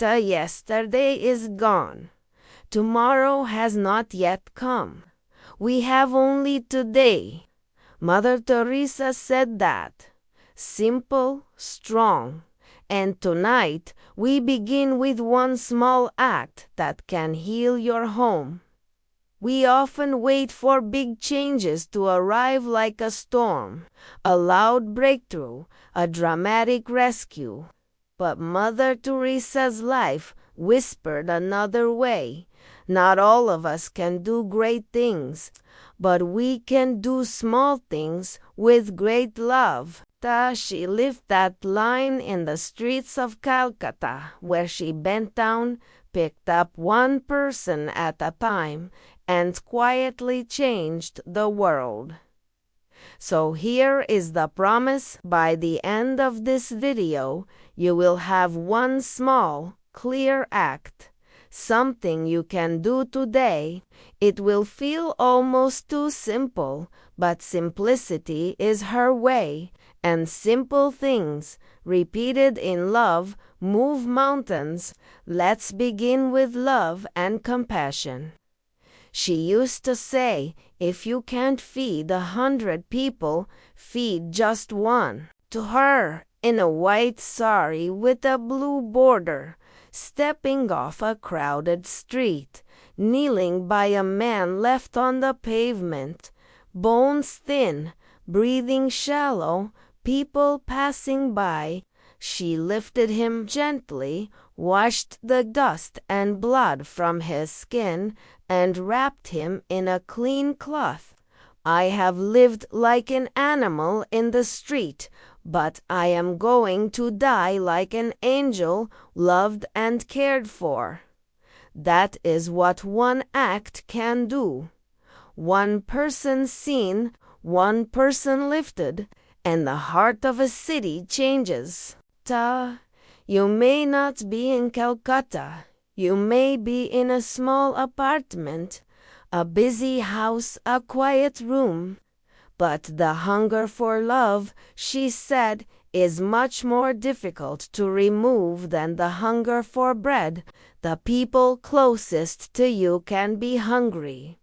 Yesterday is gone. Tomorrow has not yet come. We have only today. Mother Teresa said that. Simple, strong. And tonight we begin with one small act that can heal your home. We often wait for big changes to arrive like a storm, a loud breakthrough, a dramatic rescue. But Mother Teresa's life whispered another way. Not all of us can do great things, but we can do small things with great love. She lived that line in the streets of Calcutta, where she bent down, picked up one person at a time, and quietly changed the world. So here is the promise: by the end of this video, you will have one small, clear act, something you can do today. It will feel almost too simple, but simplicity is her way, and simple things, repeated in love, move mountains. Let's begin with love and compassion. She used to say, if you can't feed 100 people, feed just one. To her, in a white sari with a blue border, stepping off a crowded street, kneeling by a man left on the pavement, bones thin, breathing shallow, people passing by, she lifted him gently, washed the dust and blood from his skin, and wrapped him in a clean cloth. I have lived like an animal in the street, but I am going to die like an angel, loved and cared for. That is what one act can do. One person seen, one person lifted, and the heart of a city changes. You may not be in Calcutta. You may be in a small apartment, a busy house, a quiet room. But the hunger for love, she said, is much more difficult to remove than the hunger for bread. The people closest to you can be hungry.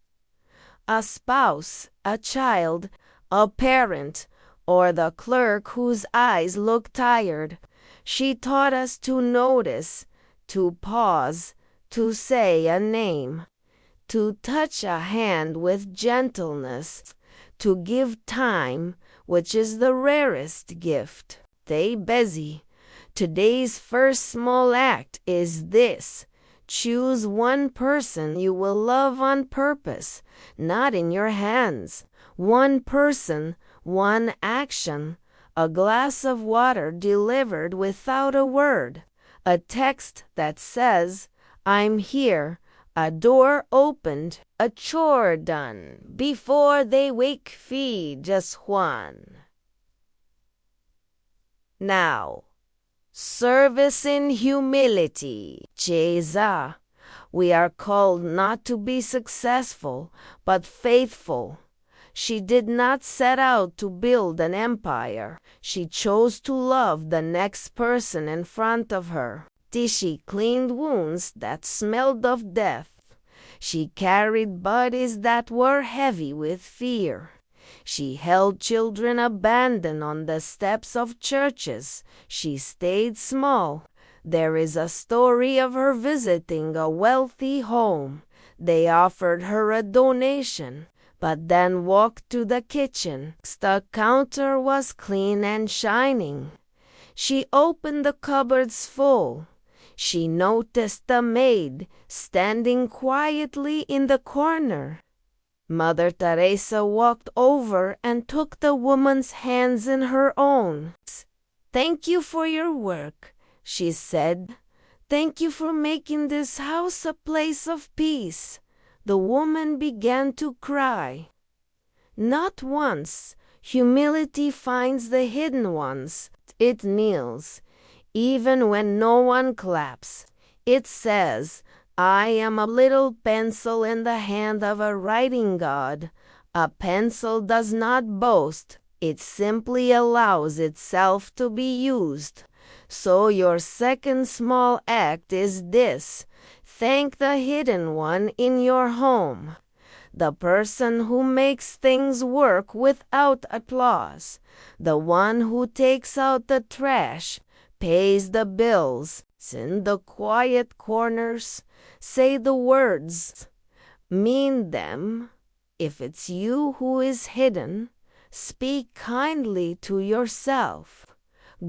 A spouse, a child, a parent, or the clerk whose eyes look tired. She taught us to notice, to pause, to say a name, to touch a hand with gentleness, to give time, which is the rarest gift. Stay busy. Today's first small act is this: choose one person you will love on purpose, not in your hands. One person, one action. A glass of water delivered without a word. A text that says, I'm here. A door opened. A chore done. Before they wake, feed just one. Now, service in humility. Jeza. We are called not to be successful, but faithful. She did not set out to build an empire. She chose to love the next person in front of her. She cleaned wounds that smelled of death. She carried bodies that were heavy with fear. She held children abandoned on the steps of churches. She stayed small. There is a story of her visiting a wealthy home. They offered her a donation, but then walked to the kitchen. The counter was clean and shining. She opened the cupboards full. She noticed the maid standing quietly in the corner. Mother Teresa walked over and took the woman's hands in her own. Thank you for your work, she said. Thank you for making this house a place of peace. The woman began to cry. Not once. Humility finds the hidden ones. It kneels, even when no one claps. It says, I am a little pencil in the hand of a writing god. A pencil does not boast. It simply allows itself to be used. So your second small act is this: thank the hidden one in your home, the person who makes things work without applause, the one who takes out the trash, pays the bills, in the quiet corners, say the words, mean them. If it's you who is hidden, speak kindly to yourself.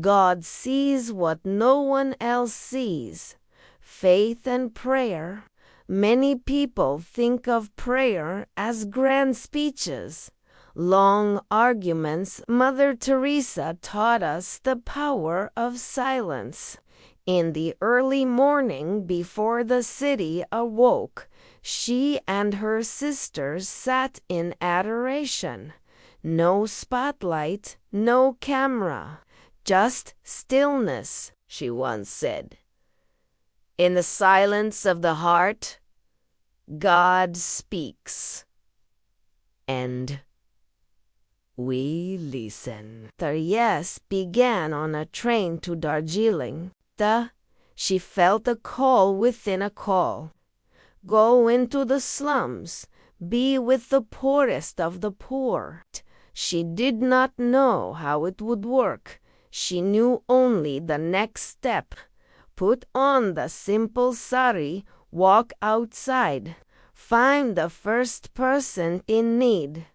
God sees what no one else sees. Faith and prayer. Many people think of prayer as grand speeches, long arguments. Mother Teresa taught us the power of silence. In the early morning before the city awoke, she and her sisters sat in adoration. No spotlight, no camera, just stillness, she once said. In the silence of the heart, God speaks. And we listen. Teresa began on a train to Darjeeling. She felt a call within a call. Go into the slums. Be with the poorest of the poor. She did not know how it would work. She knew only the next step. Put on the simple sari, walk outside, find the first person in need.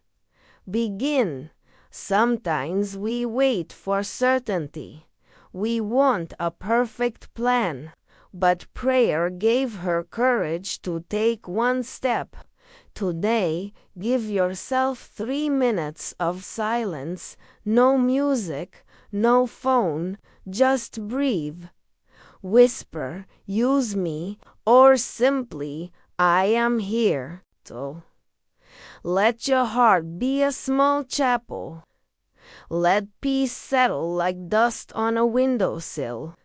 Begin. Sometimes we wait for certainty. We want a perfect plan, but prayer gave her courage to take one step. Today, give yourself 3 minutes of silence, no music, no phone, just breathe. Whisper, use me, or simply, I am here. So, let your heart be a small chapel. Let peace settle like dust on a windowsill.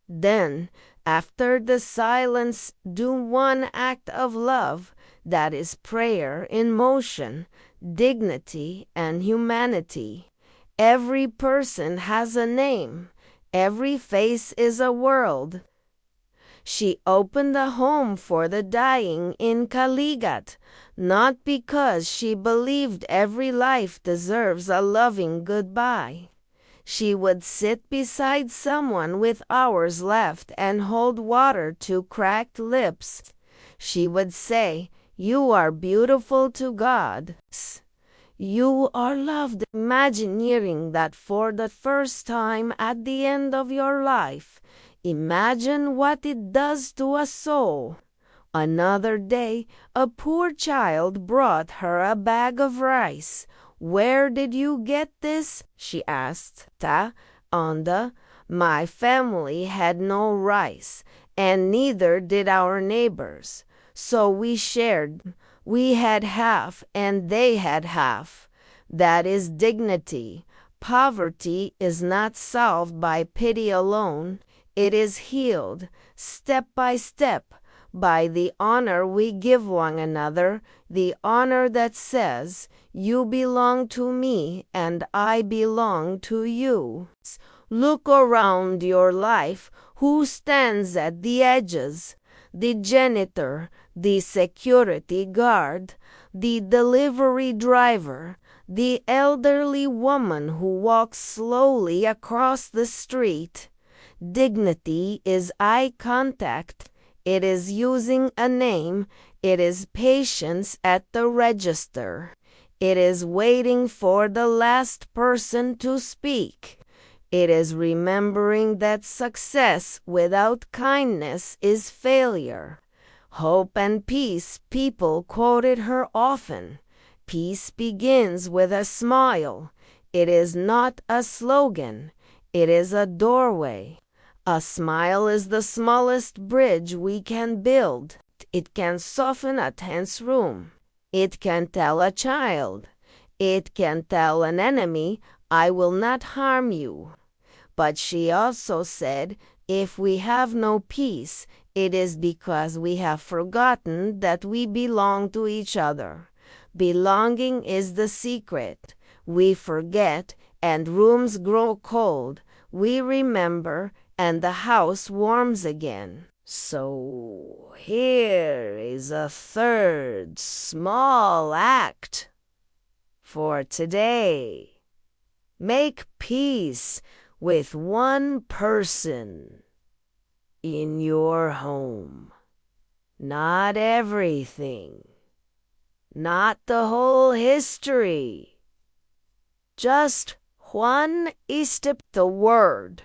Then, after the silence, do one act of love, that is prayer in motion, dignity and humanity. Every person has a name. Every face is a world. She opened a home for the dying in Calicut, not because she believed every life deserves a loving goodbye. She would sit beside someone with hours left and hold water to cracked lips. She would say, "You are beautiful to God. You are loved." Imagine hearing that for the first time at the end of your life. Imagine what it does to a soul. Another day, a poor child brought her a bag of rice. "Where did you get this?" she asked. Onda, my family had no rice, and neither did our neighbors. So we shared. We had half, and they had half. That is dignity. Poverty is not solved by pity alone. It is healed, step by step, by the honor we give one another, the honor that says, "You belong to me, and I belong to you." Look around your life. Who stands at the edges? The janitor, the security guard, the delivery driver, the elderly woman who walks slowly across the street. Dignity is eye contact. It is using a name. It is patience at the register. It is waiting for the last person to speak. It is remembering that success without kindness is failure. Hope and peace, people quoted her often. Peace begins with a smile. It is not a slogan. It is a doorway. A smile is the smallest bridge we can build. It can soften a tense room. It can tell a child. It can tell an enemy, "I will not harm you." But she also said, if we have no peace, it is because we have forgotten that we belong to each other. Belonging is the secret. We forget, and rooms grow cold. We remember, and the house warms again. So here is a third small act for today. Make peace with one person in your home. Not everything. Not the whole history. Just one step. The word.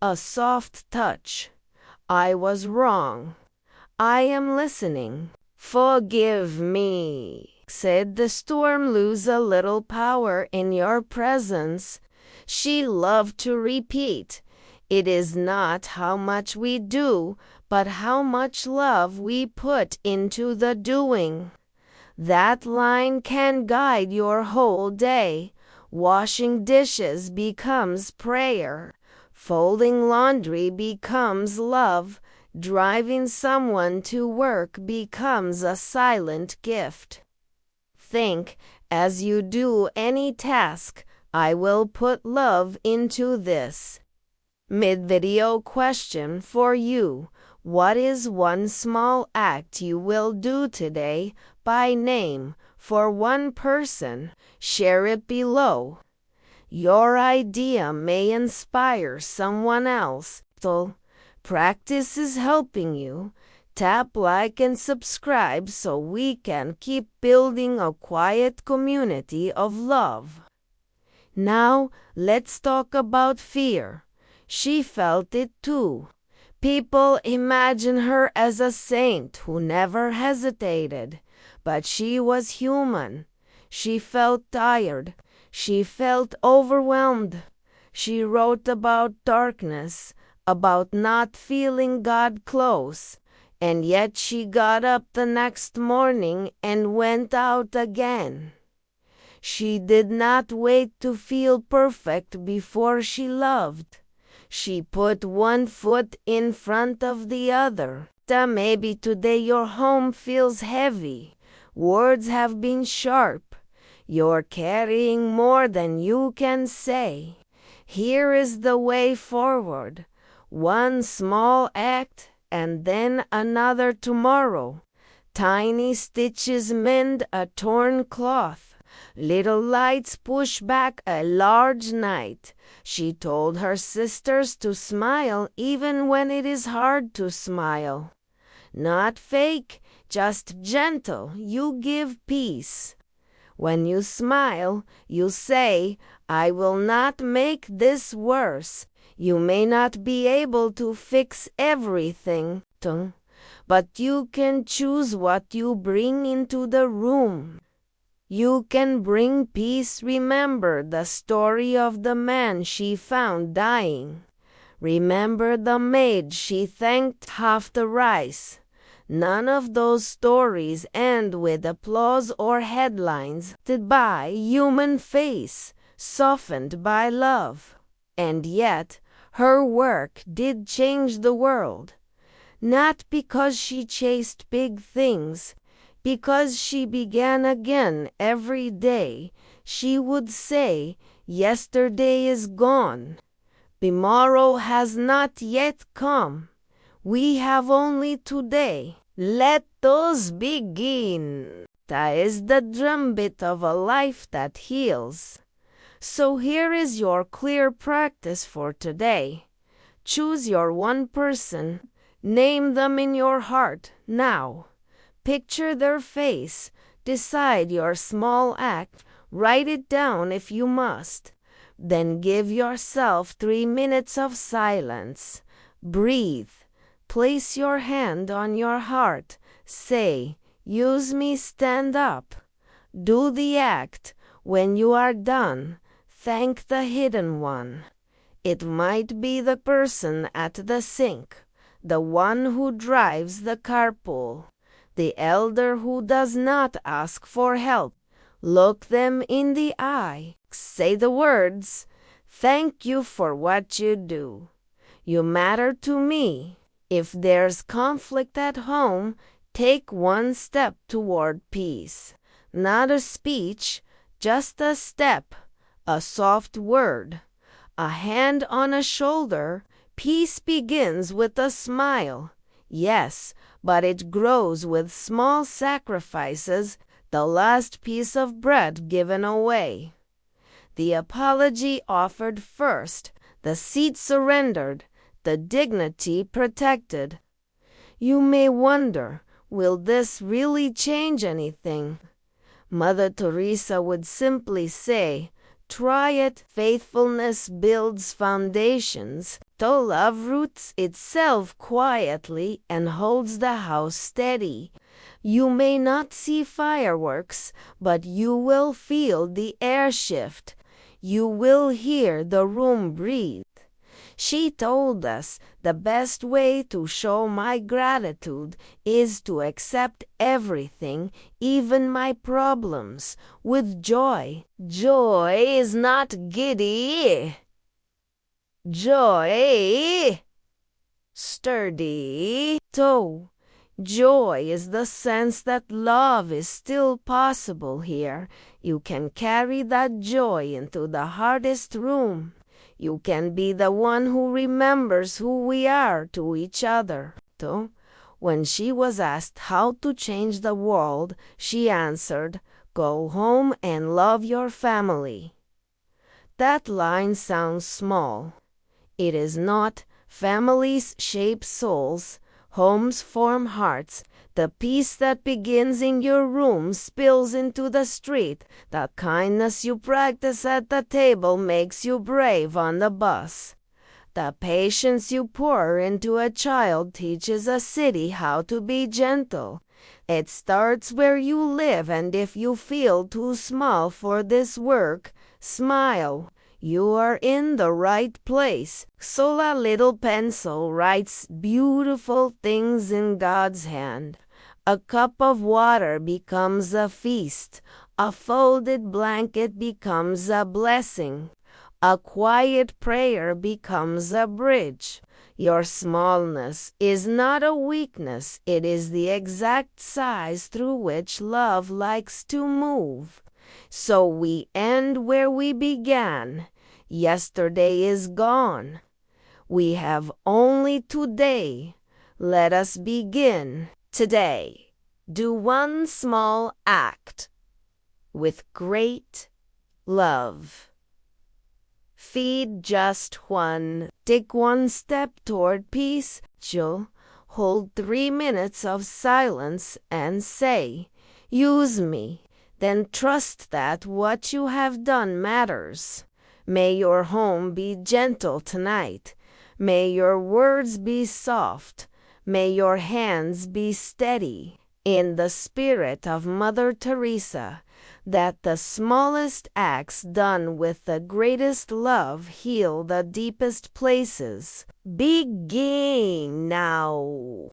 A soft touch. I was wrong. I am listening. Forgive me, said the storm. Lose a little power in your presence. She loved to repeat. It is not how much we do, but how much love we put into the doing. That line can guide your whole day. Washing dishes becomes prayer. Folding laundry becomes love. Driving someone to work becomes a silent gift. Think as you do any task, I will put love into this. Mid-video question for you. What is one small act you will do today by name for one person? Share it below. Your idea may inspire someone else. So, practice is helping you. Tap like and subscribe so we can keep building a quiet community of love. Now, let's talk about fear. She felt it too. People imagine her as a saint who never hesitated, but she was human. She felt tired. She felt overwhelmed. She wrote about darkness, about not feeling God close, and yet she got up the next morning and went out again. She did not wait to feel perfect before she loved. She put one foot in front of the other. Maybe today your home feels heavy. Words have been sharp. You're carrying more than you can say. Here is the way forward. One small act and then another tomorrow. Tiny stitches mend a torn cloth. Little lights push back a large night. She told her sisters to smile even when it is hard to smile. Not fake, just gentle. You give peace. When you smile, you say, I will not make this worse. You may not be able to fix everything, but you can choose what you bring into the room. You can bring peace. Remember the story of the man she found dying. Remember the maid she thanked half the rice. None of those stories end with applause or headlines. By human face, softened by love. And yet, her work did change the world. Not because she chased big things, because she began again every day. She would say, yesterday is gone. Tomorrow has not yet come. We have only today. Let us begin. That is the drumbeat of a life that heals. So here is your clear practice for today. Choose your one person. Name them in your heart now. Picture their face. Decide your small act. Write it down if you must. Then give yourself 3 minutes of silence. Breathe. Place your hand on your heart. Say, use me, stand up. Do the act. When you are done, thank the hidden one. It might be the person at the sink, the one who drives the carpool, the elder who does not ask for help. Look them in the eye. Say the words, thank you for what you do. You matter to me. If there's conflict at home, take one step toward peace. Not a speech, just a step, a soft word, a hand on a shoulder. Peace begins with a smile. Yes, but it grows with small sacrifices, the last piece of bread given away. The apology offered first, the seat surrendered, the dignity protected. You may wonder, will this really change anything? Mother Teresa would simply say, try it. Faithfulness builds foundations, though love roots itself quietly and holds the house steady. You may not see fireworks, but you will feel the air shift. You will hear the room breathe. She told us the best way to show my gratitude is to accept everything, even my problems, with joy. Joy is not giddy. Joy, sturdy. So, joy is the sense that love is still possible here. You can carry that joy into the hardest room. You can be the one who remembers who we are to each other. So, when she was asked how to change the world, she answered, go home and love your family. That line sounds small. It is not. Families shape souls. Homes form hearts. The peace that begins in your room spills into the street. The kindness you practice at the table makes you brave on the bus. The patience you pour into a child teaches a city how to be gentle. It starts where you live, and if you feel too small for this work, smile. You are in the right place. So a little pencil writes beautiful things in God's hand. A cup of water becomes a feast. A folded blanket becomes a blessing. A quiet prayer becomes a bridge. Your smallness is not a weakness. It is the exact size through which love likes to move. So we end where we began. Yesterday is gone. We have only today. Let us begin today. Do one small act with great love. Feed just one. Take one step toward peace. Hold 3 minutes of silence and say, use me. Then trust that what you have done matters. May your home be gentle tonight. May your words be soft. May your hands be steady. In the spirit of Mother Teresa, that the smallest acts done with the greatest love heal the deepest places. Begin now.